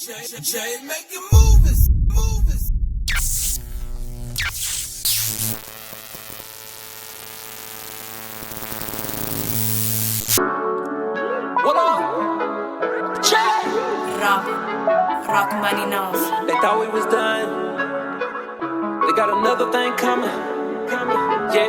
Jay, make your movies. What up? Jay! Rock money knows. They thought we was done. They got another thing coming. Yeah.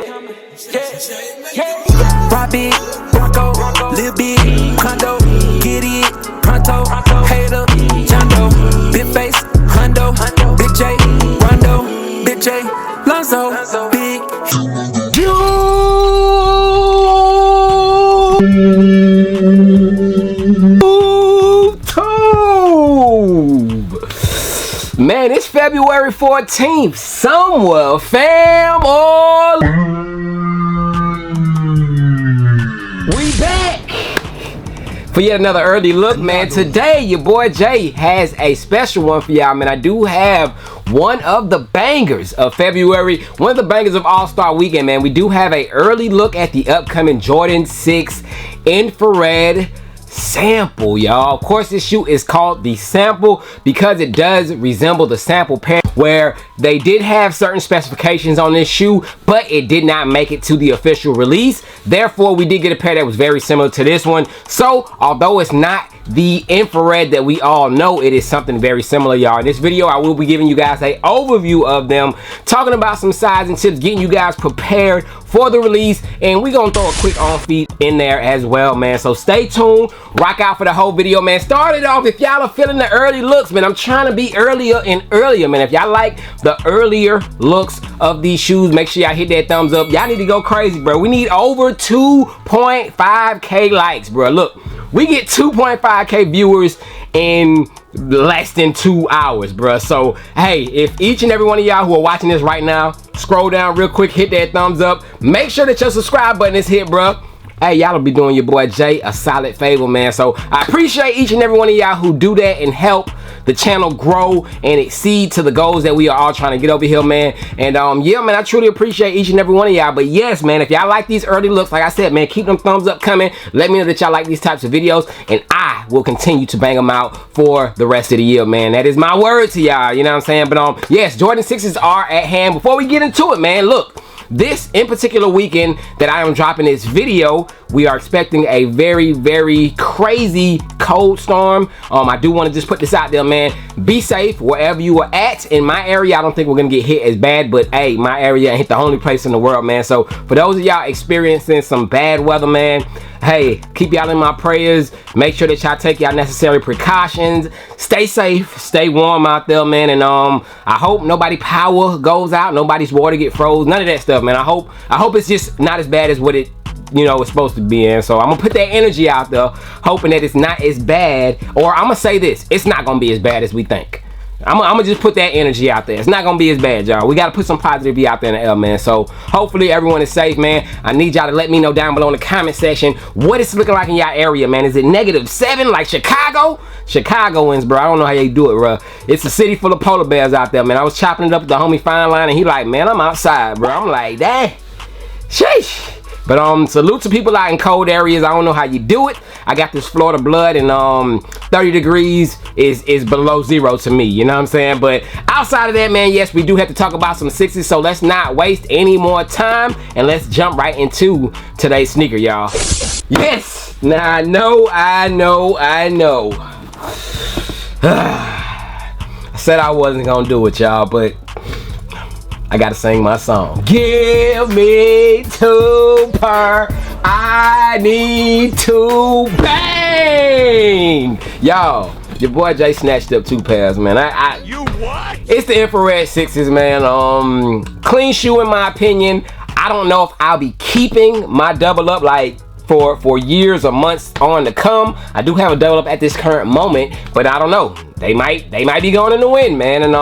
Rob it, Bronco, Lil Big, Condo, get it, Pronto, Hater, Jondo, Big Face, Hundo, Big J, Rondo, Big J, Lonzo, Big YouTube. Man, it's February 14th. Somewhere, fam, all we back for yet another early look, man. Today, your boy Jay has a special one for y'all, man. I do have one of the bangers of February, one of the bangers of All-Star Weekend, man. We do have a early look at the upcoming Jordan 6 infrared sample, y'all. Of course, this shoe is called the sample because it does resemble the sample pair, where they did have certain specifications on this shoe, but it did not make it to the official release. Therefore, we did get a pair that was very similar to this one. So, although it's not the infrared that we all know, it is something very similar, y'all. In this video, I will be giving you guys an overview of them, talking about some sizing tips, getting you guys prepared for the release, and we're gonna throw a quick on feet in there as well, man. So stay tuned, rock out for the whole video, man. Start it off if y'all are feeling the early looks, man. I'm trying to be earlier and earlier, man. If y'all like the earlier looks of these shoes, make sure y'all hit that thumbs up. Y'all need to go crazy, bro. We need over 2.5K likes, bro. Look, we get 2.5K viewers in less than 2 hours, bro. So hey, if each and every one of y'all who are watching this right now, scroll down real quick, hit that thumbs up, make sure that your subscribe button is hit, bro. Hey, y'all will be doing your boy Jay a solid favor, man. So I appreciate each and every one of y'all who do that and help the channel grow and exceed to the goals that we are all trying to get over here, man. And yeah, man, I truly appreciate each and every one of y'all. But yes, man, if y'all like these early looks, like I said, man, keep them thumbs up coming. Let me know that y'all like these types of videos, and I will continue to bang them out for the rest of the year, man. That is my word to y'all, you know what I'm saying? But yes, Jordan 6s are at hand. Before we get into it, man, look, this in particular weekend that I am dropping this video, we are expecting a very, very crazy cold storm. I do want to just put this out there, man. Be safe wherever you are at. In my area, I don't think we're gonna get hit as bad, but hey, my area ain't the only place in the world, man. So for those of y'all experiencing some bad weather, man, hey, keep y'all in my prayers. Make sure that y'all take y'all necessary precautions. Stay safe, stay warm out there, man. And I hope nobody power goes out, nobody's water get froze, none of that stuff, man. I hope it's just not as bad as what it, you know, it's supposed to be in. So I'm gonna put that energy out there, hoping that it's not as bad, or I'm gonna say this, it's not gonna be as bad as we think. I'm gonna just put that energy out there. It's not gonna be as bad, y'all. We gotta put some positivity out there in the air, man. So hopefully everyone is safe, man. I need y'all to let me know down below in the comment section what it's looking like in y'all area, man. Is it -7 like Chicago? Chicagoans, bro, I don't know how you do it, bro. It's a city full of polar bears out there, man. I was chopping it up with the homie Fine Line, and he like, man, I'm outside, bro. I'm like, dang, sheesh. But salute to people out in cold areas. I don't know how you do it. I got this Florida blood, and 30 degrees is below zero to me, you know what I'm saying? But outside of that, man, yes, we do have to talk about some sixes, so let's not waste any more time, and let's jump right into today's sneaker, y'all. Yes, now I know. I said I wasn't gonna do it, y'all, but I gotta sing my song. Give me 2 per, I need to bang. Y'all, your boy Jay snatched up 2 pairs, man. You what? It's the infrared 6s, man. Clean shoe in my opinion. I don't know if I'll be keeping my double up like for years or months on to come. I do have a double up at this current moment, but I don't know. They might be going in the wind, man. And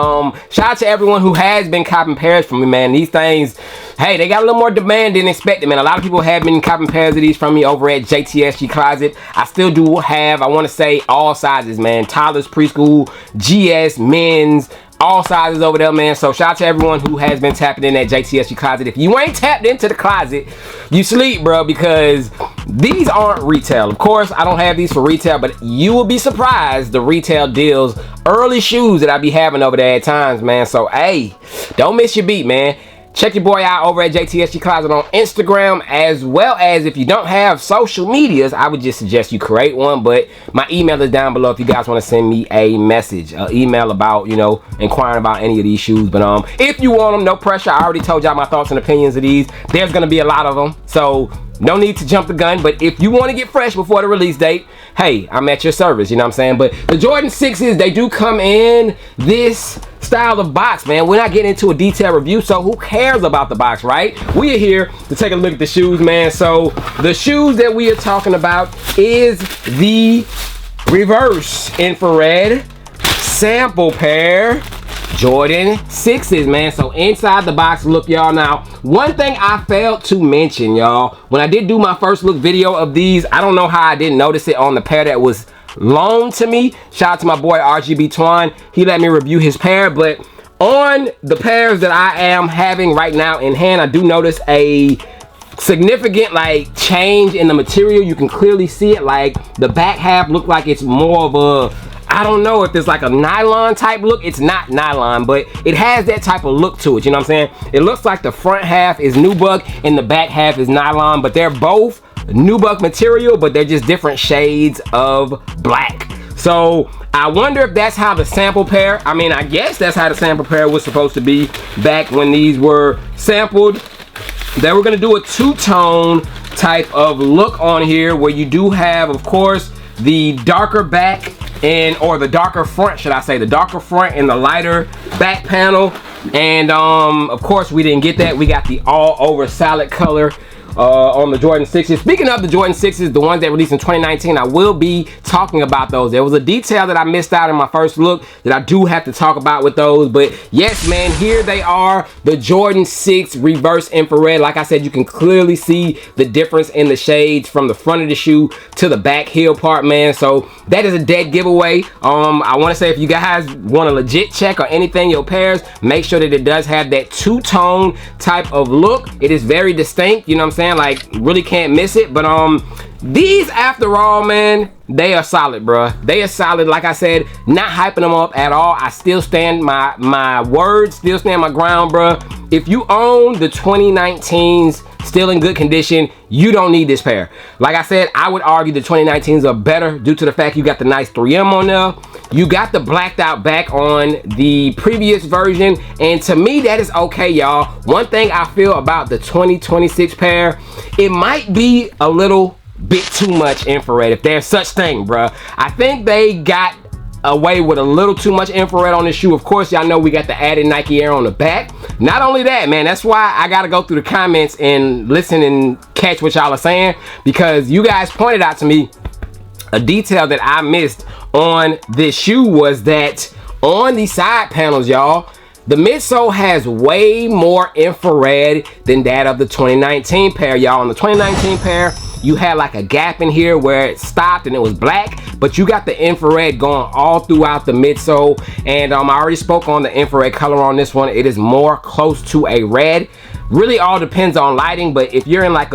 shout out to everyone who has been copping pairs from me, man. These things, hey, they got a little more demand than expected, man. A lot of people have been copping pairs of these from me over at JTSG Closet. I still do have, I want to say, all sizes, man. Toddlers, preschool, GS, men's, all sizes over there, man. So shout out to everyone who has been tapping in that JTSG closet. If you ain't tapped into the closet, you sleep, bro, because these aren't retail. Of course, I don't have these for retail, but you will be surprised the retail deals, early shoes that I be having over there at times, man. So hey, don't miss your beat, man. Check your boy out over at JTSG Closet on Instagram, as well as if you don't have social medias, I would just suggest you create one. But my email is down below if you guys want to send me a message, email about, you know, inquiring about any of these shoes. But if you want them, no pressure. I already told y'all my thoughts and opinions of these. There's gonna be a lot of them, so no need to jump the gun. But if you want to get fresh before the release date, hey, I'm at your service, you know what I'm saying? But the Jordan 6s, they do come in this style of box, man. We're not getting into a detailed review, so who cares about the box, right? We are here to take a look at the shoes, man. So the shoes that we are talking about is the reverse infrared sample pair Jordan 6s, man. So inside the box, look, y'all. Now, one thing I failed to mention, y'all, when I did do my first look video of these, I don't know how I didn't notice it on the pair that was loaned to me. Shout out to my boy RGB Twan. He let me review his pair, but on the pairs that I am having right now in hand, I do notice a significant like change in the material. You can clearly see it. Like the back half look like it's more of a, I don't know if it's like a nylon type look. It's not nylon, but it has that type of look to it, you know what I'm saying? It looks like the front half is nubuck and the back half is nylon, but they're both nubuck material, but they're just different shades of black. So I wonder if that's how the sample pair, I mean, I guess that's how the sample pair was supposed to be back when these were sampled. Then we're gonna do a two-tone type of look on here, where you do have, of course, the darker back or the darker front, should I say, the darker front and the lighter back panel. And of course, we didn't get that. We got the all over solid color on the Jordan 6s. Speaking of the Jordan 6s, the ones that released in 2019, I will be talking about those. There was a detail that I missed out in my first look that I do have to talk about with those. But yes, man, here they are, the Jordan 6 reverse infrared. Like I said, you can clearly see the difference in the shades from the front of the shoe to the back heel part, man. So that is a dead giveaway. I want to say, if you guys want to legit check or anything your pairs, make sure that it does have that two-tone type of look. It is very distinct, you know what I'm saying? Like, really can't miss it. But these, after all, man, they are solid, bruh. They are solid. Like I said, not hyping them up at all. I still stand my word, still stand my ground, bruh. If you own the 2019s still in good condition, you don't need this pair. Like I said, I would argue the 2019s are better due to the fact you got the nice 3M on there. You got the blacked out back on the previous version, and to me, that is okay, y'all. One thing I feel about the 2026 pair, it might be a little bit too much infrared, if there's such thing, bruh. I think they got away with a little too much infrared on the shoe. Of course, y'all know we got the added Nike Air on the back. Not only that, man, that's why I gotta go through the comments and listen and catch what y'all are saying, because you guys pointed out to me a detail that I missed on this shoe, was that on the side panels, y'all, the midsole has way more infrared than that of the 2019 pair, y'all. On the 2019 pair, you had like a gap in here where it stopped and it was black, but you got the infrared going all throughout the midsole. And I already spoke on the infrared color on this one. It is more close to a red. Really all depends on lighting, but if you're in like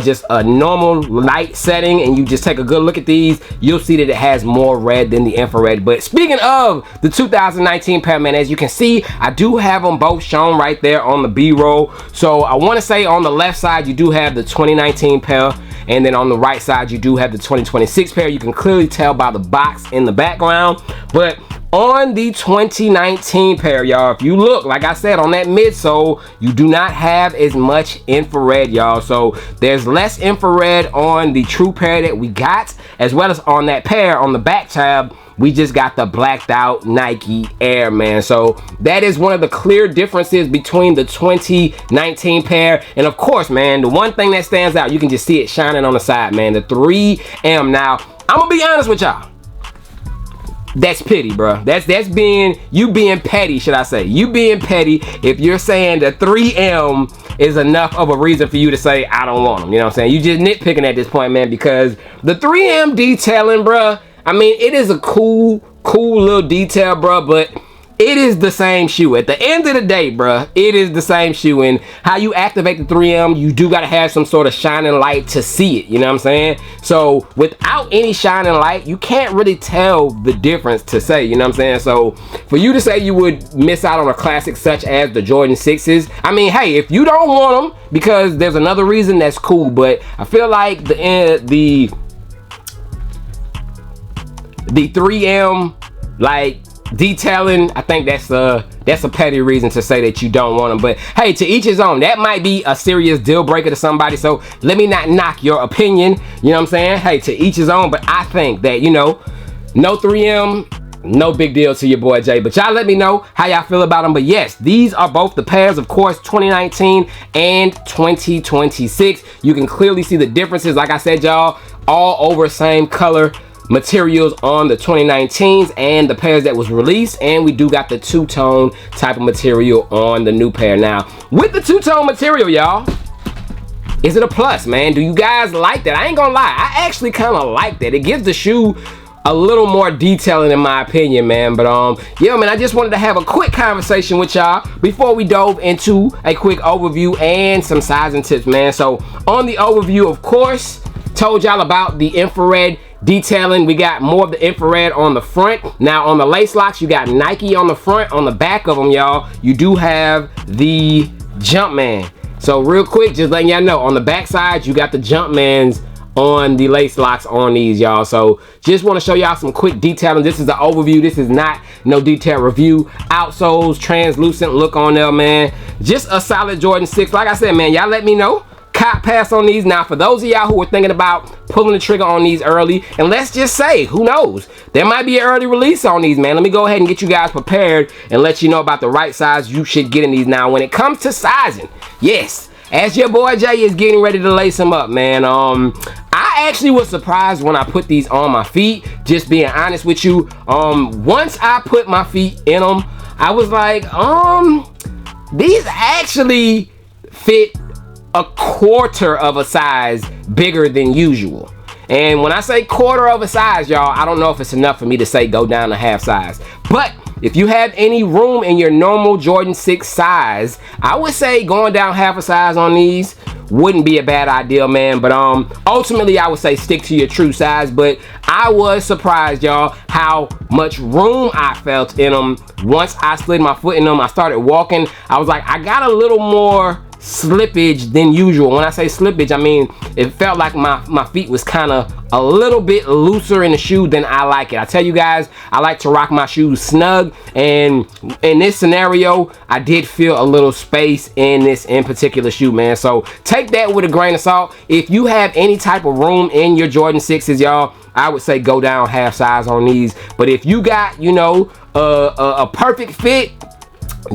just a normal light setting and you just take a good look at these, you'll see that it has more red than the infrared. But speaking of the 2019 pair, man, as you can see, I do have them both shown right there on the B-roll. So I want to say on the left side, you do have the 2019 pair, and then on the right side, you do have the 2026 pair. You can clearly tell by the box in the background. But on the 2019 pair, y'all, if you look, like I said, on that midsole, you do not have as much infrared, y'all. So there's less infrared on the true pair that we got, as well as on that pair on the back tab. We just got the blacked out Nike Air, man. So that is one of the clear differences between the 2019 pair. And of course, man, the one thing that stands out, you can just see it shining on the side, man, the 3M. Now, I'm gonna be honest with y'all. That's petty, bro. That's you being petty, should I say. You being petty if you're saying the 3M is enough of a reason for you to say, I don't want them. You know what I'm saying? You just nitpicking at this point, man, because the 3M detailing, bro, I mean, it is a cool little detail, bro, but it is the same shoe. At the end of the day, bruh, it is the same shoe. And how you activate the 3M, you do gotta have some sort of shining light to see it, you know what I'm saying? So without any shining light, you can't really tell the difference to say, you know what I'm saying? So for you to say you would miss out on a classic such as the Jordan 6s, I mean, hey, if you don't want them because there's another reason, that's cool. But I feel like the 3M like detailing, I think that's a petty reason to say that you don't want them. But hey, to each his own. That might be a serious deal breaker to somebody, so let me not knock your opinion, you know what I'm saying? Hey, to each his own. But I think that, you know, no 3M, no big deal to your boy Jay. But y'all let me know how y'all feel about them. But yes, these are both the pairs, of course, 2019 and 2026. You can clearly see the differences. Like I said, y'all, all over same color materials on the 2019s and the pairs that was released, and we do got the two-tone type of material on the new pair. Now with the two-tone material, y'all, is it a plus, man? Do you guys like that? I ain't gonna lie, I actually kind of like that. It gives the shoe a little more detailing in my opinion, man. But yeah, man, I just wanted to have a quick conversation with y'all before we dove into a quick overview and some sizing tips, man. So on the overview, of course, told y'all about the infrared detailing. We got more of the infrared on the front. Now on the lace locks, you got Nike on the front. On the back of them, y'all, you do have the Jumpman. So real quick, just letting y'all know, on the back side, you got the Jumpmans on the lace locks on these, y'all. So just want to show y'all some quick detailing. This is the overview. This is not no detailed review. Outsoles, translucent look on there, man. Just a solid Jordan 6. Like I said, man, y'all let me know. Cop pass on these. Now for those of y'all who are thinking about pulling the trigger on these early, and let's just say, who knows, there might be an early release on these, man. Let me go ahead and get you guys prepared and let you know about the right size you should get in these. Now when it comes to sizing, yes, as your boy Jay is getting ready to lace them up, man, I actually was surprised when I put these on my feet, just being honest with you. Once I put my feet in them, I was like, these actually fit a quarter of a size bigger than usual. And when I say quarter of a size, y'all, I don't know if it's enough for me to say go down a half size. But if you have any room in your normal Jordan 6 size, I would say going down half a size on these wouldn't be a bad idea, man. But ultimately I would say stick to your true size. But I was surprised, y'all, how much room I felt in them. Once I slid my foot in them, I started walking, I was like, I got a little more slippage than usual. When I say slippage, I mean it felt like my feet was kind of a little bit looser in the shoe than I like it. I tell you guys, I like to rock my shoes snug, and in this scenario I did feel a little space in this in particular shoe, man. So take that with a grain of salt. If you have any type of room in your Jordan 6s, y'all, I would say go down half size on these. But if you got, you know, a perfect fit,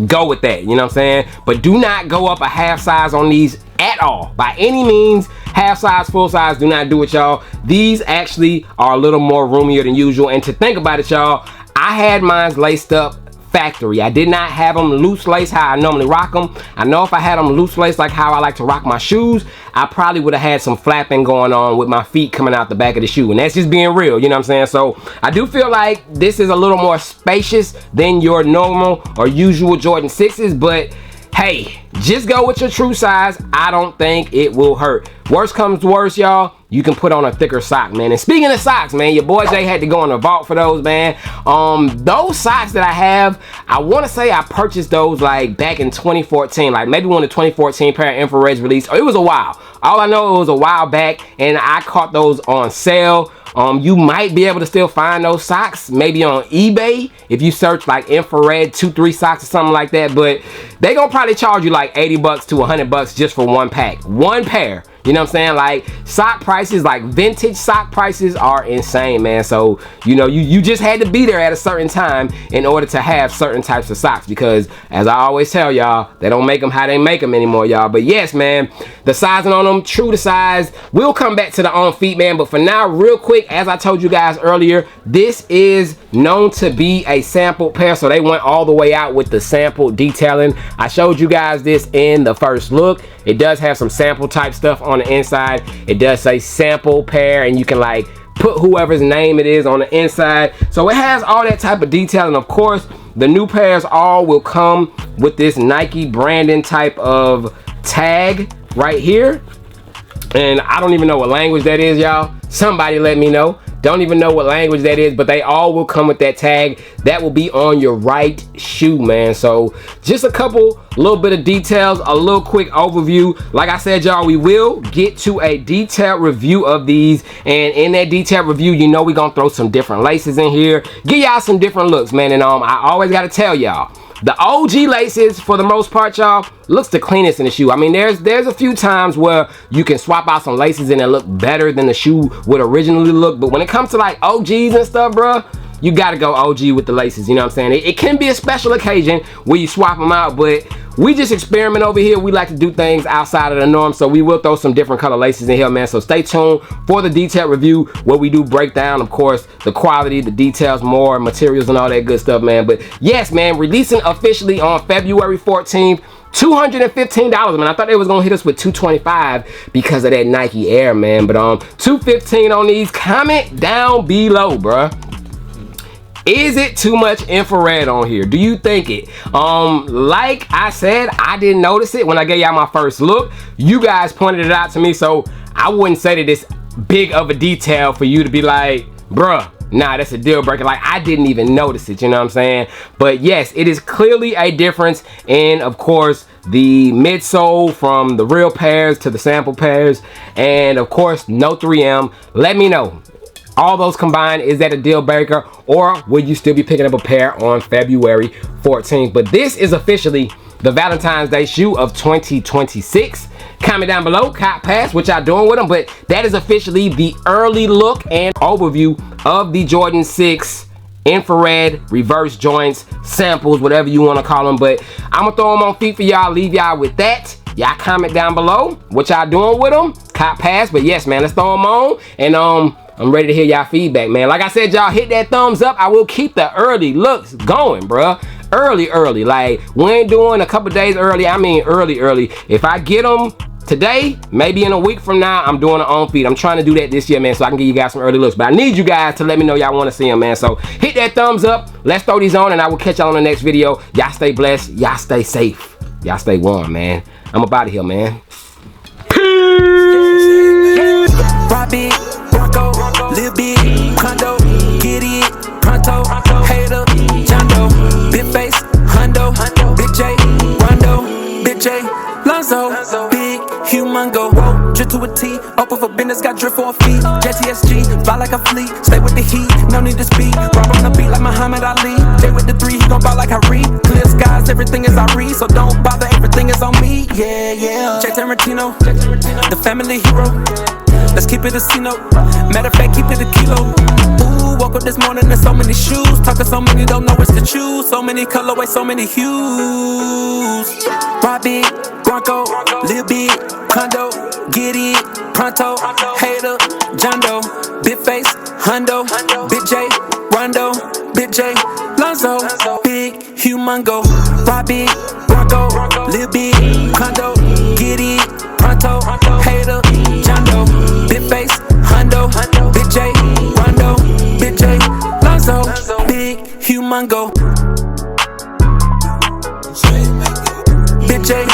go with that, you know what I'm saying? But do not go up a half size on these at all, by any means. Half size, full size, do not do it, y'all. These actually are a little more roomier than usual. And to think about it, y'all, I had mine laced up factory. I did not have them loose lace how I normally rock them. I know if I had them loose lace like how I like to rock my shoes, I probably would have had some flapping going on with my feet coming out the back of the shoe. And that's just being real, you know what I'm saying? So I do feel like this is a little more spacious than your normal or usual Jordan 6s, but hey, just go with your true size. I don't think it will hurt. Worst comes to worst, y'all, you can put on a thicker sock, man. And speaking of socks, man, your boy Jay had to go in the vault for those, man. Those socks that I have, I want to say I purchased those like back in 2014, like maybe when the 2014 pair of infrareds released. Oh, it was a while. All I know, it was a while back, and I caught those on sale. You might be able to still find those socks maybe on eBay if you search like infrared 2-3 socks or something like that, but they gonna probably charge you like 80 bucks to 100 bucks just for one pack, one pair. You know what I'm saying? Like sock prices, like vintage sock prices are insane, man. So, you know, you just had to be there at a certain time in order to have certain types of socks, because as I always tell y'all, they don't make them how they make them anymore, y'all. But yes, man, the sizing on them, true to size. We'll come back to the on feet, man. But for now, real quick, as I told you guys earlier, this is known to be a sample pair. So they went all the way out with the sample detailing. I showed you guys this in the first look. It does have some sample type stuff on the inside. It does say sample pair, and you can like put whoever's name it is on the inside. So it has all that type of detail, and of course the new pairs all will come with this Nike branding type of tag right here. And I don't even know what language that is, y'all. Somebody let me know. Don't even know what language that is, but they all will come with that tag. That will be on your right shoe, man. So just a little bit of details, a little quick overview. Like I said, y'all, we will get to a detailed review of these, and in that detailed review, you know, we're gonna throw some different laces in here, give y'all some different looks, man. And I always gotta tell y'all, the OG laces, for the most part, y'all, looks the cleanest in the shoe. I mean, there's a few times where you can swap out some laces and it look better than the shoe would originally look. But when it comes to like OGs and stuff, bruh, you gotta go OG with the laces. You know what I'm saying? It can be a special occasion where you swap them out, but we just experiment over here. We like to do things outside of the norm, so we will throw some different color laces in here, man. So stay tuned for the detailed review where we do break down, of course, the quality, the details, more materials and all that good stuff, man. But yes, man, releasing officially on February 14th. $215, man. I thought they was gonna hit us with $225 because of that Nike Air, man. But $215 on these. Comment down below, bruh. Is it too much infrared on here? Do you think it? Like I said, I didn't notice it when I gave y'all my first look. You guys pointed it out to me, so I wouldn't say that it's big of a detail for you to be like, bruh, nah, that's a deal breaker. Like, I didn't even notice it, you know what I'm saying? But yes, it is clearly a difference in, of course, the midsole from the real pairs to the sample pairs, and of course, no 3M. Let me know. All those combined, is that a deal breaker, or will you still be picking up a pair on February 14th? But this is officially the Valentine's Day shoe of 2026. Comment down below, cop pass, what y'all doing with them. But that is officially the early look and overview of the Jordan 6 infrared reverse joints, samples, whatever you want to call them. But I'm gonna throw them on feet for y'all, leave y'all with that. Y'all comment down below what y'all doing with them, cop pass. But yes, man, let's throw them on, and I'm ready to hear y'all feedback, man. Like I said, y'all hit that thumbs up. I will keep the early looks going, bruh. Early. Like, we ain't doing a couple days early. I mean early. If I get them today, maybe in a week from now, I'm doing an on feed. I'm trying to do that this year, man, so I can give you guys some early looks. But I need you guys to let me know y'all want to see them, man. So hit that thumbs up. Let's throw these on, and I will catch y'all on the next video. Y'all stay blessed. Y'all stay safe. Y'all stay warm, man. I'm up out of here, man. Peace. Robbie, Bronco, Lil Big, Condo, get it, pronto, hater, Jondo, big face, Hundo, Big J, Rondo, Big J, Lonzo, big, humongo, whoa, drip to a T, open for business, got drip for a fee, JTSG, fly like a fleet, stay with the heat, no need to speed, rob on the beat like Muhammad Ali, Jay with the 3, he gon' ball like Harry, clear skies, everything is Ari, so don't bother, everything is on me, yeah, Jay Tarantino, the family hero. Let's keep it a C-note. Matter of fact, keep it a kilo. Ooh, woke up this morning in so many shoes. Talking so many, don't know which to choose. So many colorways, so many hues. Robbie, Bronco, Lil Big, Condo, get it, pronto, hater, Jondo, big face, Hundo, Big J, Rondo, Big J, Lonzo, big, humongo. Robbie, Bronco, Lil Big, Condo, get it, pronto, hater, Jondo, big face, Hundo, Big J, Rondo, Big J, Lonzo, big, humongo. Big J,